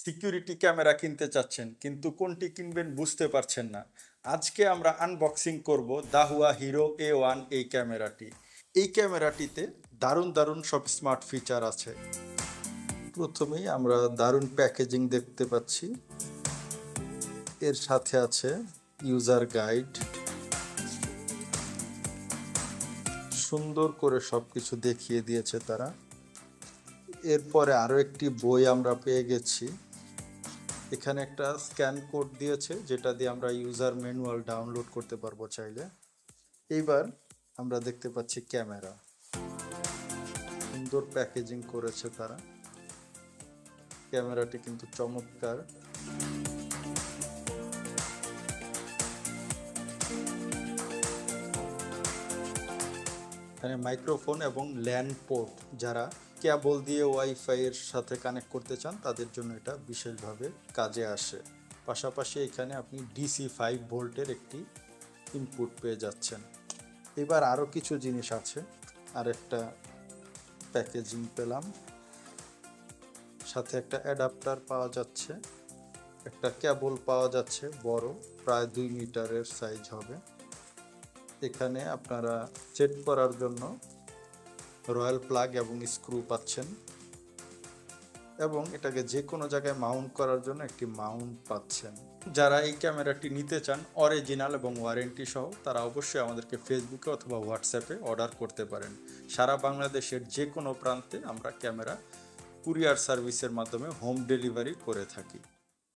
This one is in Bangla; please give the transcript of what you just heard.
সিকিউরিটি ক্যামেরা কিনতে চাচ্ছেন কিন্তু কোনটি কিনবেন বুঝতে পারছেন না। আজকে আমরা আনবক্সিং করব দাহুয়া হিরো A1 এই ক্যামেরাটি। এই ক্যামেরাটিতে দারুণ দারুণ সব স্মার্ট ফিচার আছে। প্রথমেই আমরা দারুণ প্যাকেজিং দেখতে পাচ্ছি। এর সাথে আছে ইউজার গাইড, সুন্দর করে সবকিছু দেখিয়ে দিয়েছে তারা। এরপরে আরও একটি বই আমরা পেয়ে গেছি। এখানে একটা স্ক্যান কোড দিয়েছে যেটা দিয়ে আমরা ইউজার ম্যানুয়াল ডাউনলোড করতে পারবো চাইলে। এইবার আমরা দেখতে পাচ্ছি ক্যামেরা, সুন্দর প্যাকেজিং করেছে তারা। ক্যামেরাটি কিন্তু চমৎকার। এখানে মাইক্রোফোন এবং ল্যান পোর্ট, যারা কেবল দিয়ে ওয়াইফাই এর সাথে কানেক্ট করতে চান তাদের জন্য এটা বিশেষভাবে কাজে আসে। পাশাপাশি এখানে আপনি DC 5 ভোল্টের একটি ইনপুট পেয়ে যাচ্ছেন। এবার আরও কিছু জিনিস আছে। আর একটা প্যাকেজিং পেলাম, সাথে একটা অ্যাডাপ্টার পাওয়া যাচ্ছে, একটা কেবল পাওয়া যাচ্ছে বড়, প্রায় 2 মিটারের সাইজ হবে। এখানে আপনারা সেট করার জন্য রয়্যাল প্লাগ এবং স্ক্রু পাচ্ছেন, এবং এটাকে যে কোনো জায়গায় মাউন্ট করার জন্য একটি মাউন্ট পাচ্ছেন। যারা এই ক্যামেরাটি নিতে চান অরিজিনাল এবং ওয়ারেন্টি সহ, তারা অবশ্যই আমাদেরকে ফেসবুকে অথবা হোয়াটসঅ্যাপে অর্ডার করতে পারেন। সারা বাংলাদেশের যে কোনো প্রান্তে আমরা ক্যামেরা কুরিয়ার সার্ভিসের মাধ্যমে হোম ডেলিভারি করে থাকি।